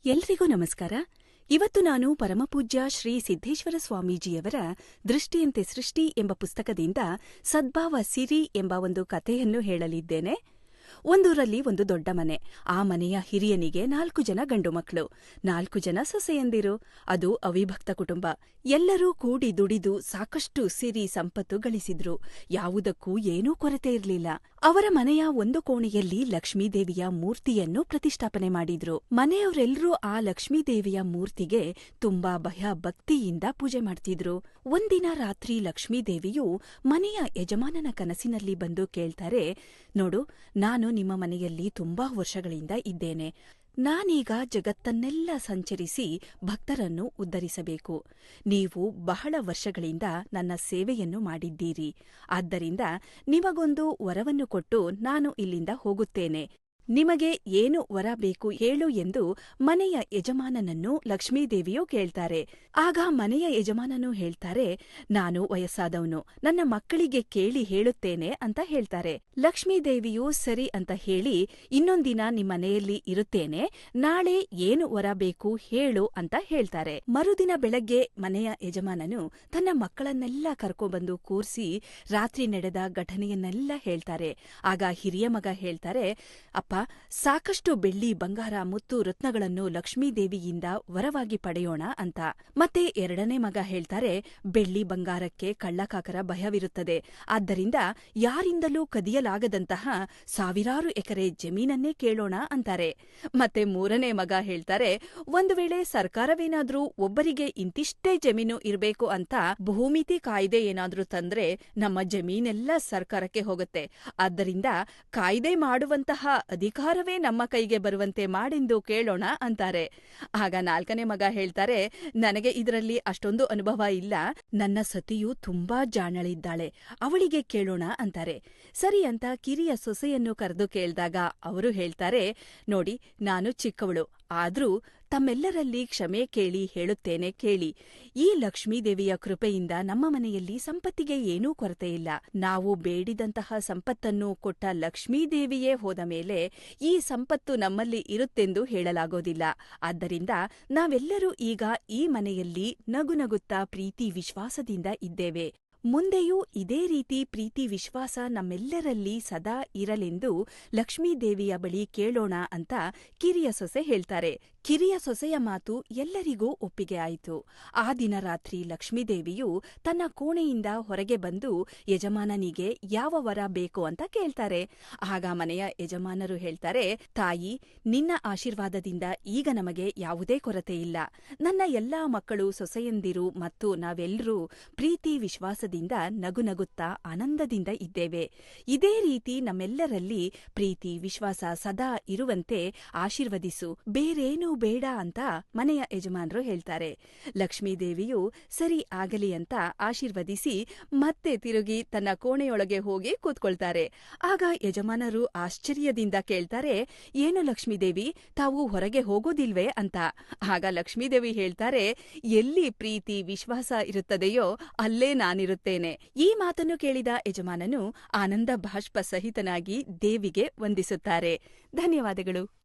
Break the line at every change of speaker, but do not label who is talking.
ಎಲ್ರಿಗೂ ನಮಸ್ಕಾರ. ಇವತ್ತು ನಾನು ಪರಮಪೂಜ್ಯ ಶ್ರೀ ಸಿದ್ದೇಶ್ವರ ಸ್ವಾಮೀಜಿಯವರ ದೃಷ್ಟಿಯಂತೆ ಸೃಷ್ಟಿ ಎಂಬ ಪುಸ್ತಕದಿಂದ ಸದ್ಭಾವ ಸಿರಿ ಎಂಬ ಒಂದು ಕಥೆಯನ್ನು ಹೇಳಲಿದ್ದೇನೆ. ಒಂದೂರಲ್ಲಿ ಒಂದು ದೊಡ್ಡ ಮನೆ. ಆ ಮನೆಯ ಹಿರಿಯನಿಗೆ 4 ಜನ ಗಂಡು ಮಕ್ಕಳು, 4 ಜನ ಸೊಸೆಯಂದಿರು. ಅದು ಅವಿಭಕ್ತ ಕುಟುಂಬ. ಎಲ್ಲರೂ ಕೂಡಿ ದುಡಿದು ಸಾಕಷ್ಟು ಸಿರಿ ಸಂಪತ್ತು ಗಳಿಸಿದ್ರು. ಯಾವುದಕ್ಕೂ ಏನೂ ಕೊರತೆ ಇರಲಿಲ್ಲ. ಅವರ ಮನೆಯ ಒಂದು ಕೋಣೆಯಲ್ಲಿ ಲಕ್ಷ್ಮೀದೇವಿಯ ಮೂರ್ತಿಯನ್ನು ಪ್ರತಿಷ್ಠಾಪನೆ ಮಾಡಿದ್ರು. ಮನೆಯವರೆಲ್ಲರೂ ಆ ಲಕ್ಷ್ಮೀದೇವಿಯ ಮೂರ್ತಿಗೆ ತುಂಬಾ ಭಕ್ತಿಯಿಂದ ಪೂಜೆ ಮಾಡ್ತಿದ್ರು. ಒಂದಿನ ರಾತ್ರಿ ಲಕ್ಷ್ಮೀದೇವಿಯು ಮನೆಯ ಯಜಮಾನನ ಕನಸಿನಲ್ಲಿ ಬಂದು ಕೇಳ್ತಾರೆ, ನೋಡು, ನಾನು ನಿಮ್ಮ ಮನೆಯಲ್ಲಿ ತುಂಬಾ ವರ್ಷಗಳಿಂದ ಇದ್ದೇನೆ. ನಾನೀಗ ಜಗತ್ತನ್ನೆಲ್ಲ ಸಂಚರಿಸಿ ಭಕ್ತರನ್ನು ಉದ್ಧರಿಸಬೇಕು. ನೀವು ಬಹಳ ವರ್ಷಗಳಿಂದ ನನ್ನ ಸೇವೆಯನ್ನು ಮಾಡಿದ್ದೀರಿ. ಆದ್ದರಿಂದ ನಿಮಗೊಂದು ವರವನ್ನು ಕೊಟ್ಟು ನಾನು ಇಲ್ಲಿಂದ ಹೋಗುತ್ತೇನೆ. ನಿಮಗೆ ಏನು ವರ ಬೇಕು ಹೇಳು ಎಂದು ಮನೆಯ ಯಜಮಾನನನ್ನು ಲಕ್ಷ್ಮೀದೇವಿಯು ಕೇಳ್ತಾರೆ. ಆಗ ಮನೆಯ ಯಜಮಾನನು ಹೇಳ್ತಾರೆ, ನಾನು ವಯಸ್ಸಾದವನು, ನನ್ನ ಮಕ್ಕಳಿಗೆ ಕೇಳಿ ಹೇಳುತ್ತೇನೆ ಅಂತ ಹೇಳ್ತಾರೆ. ಲಕ್ಷ್ಮೀದೇವಿಯು ಸರಿ ಅಂತ ಹೇಳಿ, ಇನ್ನೊಂದಿನ ನಿಮ್ಮನೆಯಲ್ಲಿ ಇರುತ್ತೇನೆ, ನಾಳೆ ಏನು ವರ ಬೇಕು ಹೇಳು ಅಂತ ಹೇಳ್ತಾರೆ. ಮರುದಿನ ಬೆಳಗ್ಗೆ ಮನೆಯ ಯಜಮಾನನು ತನ್ನ ಮಕ್ಕಳನ್ನೆಲ್ಲ ಕರ್ಕೊಂಡ್ಬಂದು ಕೂರ್ಸಿ ರಾತ್ರಿ ನಡೆದ ಘಟನೆಯನ್ನೆಲ್ಲ ಹೇಳ್ತಾರೆ. ಆಗ ಹಿರಿಯ ಮಗ ಹೇಳ್ತಾರೆ, ಅಪ್ಪ, ಸಾಕಷ್ಟು ಬೆಳ್ಳಿ, ಬಂಗಾರ, ಮುತ್ತು, ರತ್ನಗಳನ್ನು ಲಕ್ಷ್ಮೀದೇವಿಯಿಂದ ವರವಾಗಿ ಪಡೆಯೋಣ ಅಂತ. ಮತ್ತೆ ಎರಡನೇ ಮಗ ಹೇಳ್ತಾರೆ, ಬೆಳ್ಳಿ ಬಂಗಾರಕ್ಕೆ ಕಳ್ಳಕಾಕರ ಭಯವಿರುತ್ತದೆ. ಆದ್ದರಿಂದ ಯಾರಿಂದಲೂ ಕದಿಯಲಾಗದಂತಹ ಸಾವಿರಾರು ಎಕರೆ ಜಮೀನನ್ನೇ ಕೇಳೋಣ ಅಂತಾರೆ. ಮತ್ತೆ ಮೂರನೇ ಮಗ ಹೇಳ್ತಾರೆ, ಒಂದು ವೇಳೆ ಸರ್ಕಾರವೇನಾದ್ರೂ ಒಬ್ಬರಿಗೆ ಇಂತಿಷ್ಟೇ ಜಮೀನು ಇರಬೇಕು ಅಂತ ಭೂಮಿತಿ ಕಾಯ್ದೆ ಏನಾದ್ರೂ ತಂದ್ರೆ ನಮ್ಮ ಜಮೀನೆಲ್ಲ ಸರ್ಕಾರಕ್ಕೆ ಹೋಗುತ್ತೆ. ಆದ್ದರಿಂದ ಕಾಯ್ದೆ ಮಾಡುವಂತಹ ಅಧಿಕಾರವೇ ನಮ್ಮ ಕೈಗೆ ಬರುವಂತೆ ಮಾಡೆಂದು ಕೇಳೋಣ ಅಂತಾರೆ. ಆಗ ನಾಲ್ಕನೇ ಮಗ ಹೇಳ್ತಾರೆ, ನನಗೆ ಇದರಲ್ಲಿ ಅಷ್ಟೊಂದು ಅನುಭವ ಇಲ್ಲ, ನನ್ನ ಸತಿಯು ತುಂಬಾ ಜಾಣಳಿದ್ದಾಳೆ, ಅವಳಿಗೆ ಕೇಳೋಣ ಅಂತಾರೆ. ಸರಿ ಅಂತ ಕಿರಿಯ ಸೊಸೆಯನ್ನು ಕರೆದು ಕೇಳಿದಾಗ ಅವರು ಹೇಳ್ತಾರೆ, ನೋಡಿ, ನಾನು ಚಿಕ್ಕವಳು, ಆದ್ರೂ ತಮ್ಮೆಲ್ಲರಲ್ಲಿ ಕ್ಷಮೆ ಕೇಳಿ ಹೇಳುತ್ತೇನೆ ಕೇಳಿ. ಈ ಲಕ್ಷ್ಮೀದೇವಿಯ ಕೃಪೆಯಿಂದ ನಮ್ಮ ಮನೆಯಲ್ಲಿ ಸಂಪತ್ತಿಗೆ ಏನೂ ಕೊರತೆಯಿಲ್ಲ. ನಾವು ಬೇಡಿದಂತಹ ಸಂಪತ್ತನ್ನು ಕೊಟ್ಟ ಲಕ್ಷ್ಮೀದೇವಿಯೇ ಹೋದ ಮೇಲೆ ಈ ಸಂಪತ್ತು ನಮ್ಮಲ್ಲಿ ಇರುತ್ತೆಂದು ಹೇಳಲಾಗೋದಿಲ್ಲ. ಆದ್ದರಿಂದ ನಾವೆಲ್ಲರೂ ಈಗ ಈ ಮನೆಯಲ್ಲಿ ನಗುನಗುತ್ತಾ ಪ್ರೀತಿ ವಿಶ್ವಾಸದಿಂದ ಇದ್ದೇವೆ. ಮುಂದೆಯೂ ಇದೇ ರೀತಿ ಪ್ರೀತಿ ವಿಶ್ವಾಸ ನಮ್ಮೆಲ್ಲರಲ್ಲಿ ಸದಾ ಇರಲೆಂದು ಲಕ್ಷ್ಮೀದೇವಿಯ ಬಳಿ ಕೇಳೋಣ ಅಂತ ಕಿರಿಯ ಸೊಸೆ ಹೇಳ್ತಾರೆ. ಕಿರಿಯ ಸೊಸೆಯ ಮಾತು ಎಲ್ಲರಿಗೂ ಒಪ್ಪಿಗೆ ಆಯಿತು. ಆ ದಿನ ರಾತ್ರಿ ಲಕ್ಷ್ಮೀದೇವಿಯು ತನ್ನ ಕೋಣೆಯಿಂದ ಹೊರಗೆ ಬಂದು ಯಜಮಾನನಿಗೆ ಯಾವ ವರ ಬೇಕು ಅಂತ ಕೇಳ್ತಾರೆ. ಆಗ ಮನೆಯ ಯಜಮಾನರು ಹೇಳ್ತಾರೆ, ತಾಯಿ, ನಿನ್ನ ಆಶೀರ್ವಾದದಿಂದ ಈಗ ನಮಗೆ ಯಾವುದೇ ಕೊರತೆಯಿಲ್ಲ. ನನ್ನ ಎಲ್ಲಾ ಮಕ್ಕಳು, ಸೊಸೆಯಂದಿರು ಮತ್ತು ನಾವೆಲ್ಲರೂ ಪ್ರೀತಿ ವಿಶ್ವಾಸದಿಂದ ನಗುನಗುತ್ತಾ ಆನಂದದಿಂದ ಇದ್ದೇವೆ. ಇದೇ ರೀತಿ ನಮ್ಮೆಲ್ಲರಲ್ಲಿ ಪ್ರೀತಿ ವಿಶ್ವಾಸ ಸದಾ ಇರುವಂತೆ ಆಶೀರ್ವದಿಸು, ಬೇರೇನೂ ಬೇಡ ಅಂತ ಮನೆಯ ಯಜಮಾನರು ಹೇಳ್ತಾರೆ. ಲಕ್ಷ್ಮೀದೇವಿಯು ಸರಿ ಆಗಲಿ ಅಂತ ಆಶೀರ್ವದಿಸಿ ಮತ್ತೆ ತಿರುಗಿ ತನ್ನ ಕೋಣೆಯೊಳಗೆ ಹೋಗಿ ಕೂತ್ಕೊಳ್ತಾರೆ. ಆಗ ಯಜಮಾನರು ಆಶ್ಚರ್ಯದಿಂದ ಕೇಳ್ತಾರೆ, ಏನು ಲಕ್ಷ್ಮೀದೇವಿ, ತಾವು ಹೊರಗೆ ಹೋಗೋದಿಲ್ವೇ ಅಂತ. ಆಗ ಲಕ್ಷ್ಮೀದೇವಿ ಹೇಳ್ತಾರೆ, ಎಲ್ಲಿ ಪ್ರೀತಿ ವಿಶ್ವಾಸ ಇರುತ್ತದೆಯೋ ಅಲ್ಲೇ ನಾನಿರುತ್ತೇನೆ. ಈ ಮಾತನ್ನು ಕೇಳಿದ ಯಜಮಾನನು ಆನಂದ ಬಾಷ್ಪ ಸಹಿತನಾಗಿ ದೇವಿಗೆ ವಂದಿಸುತ್ತಾರೆ. ಧನ್ಯವಾದಗಳು.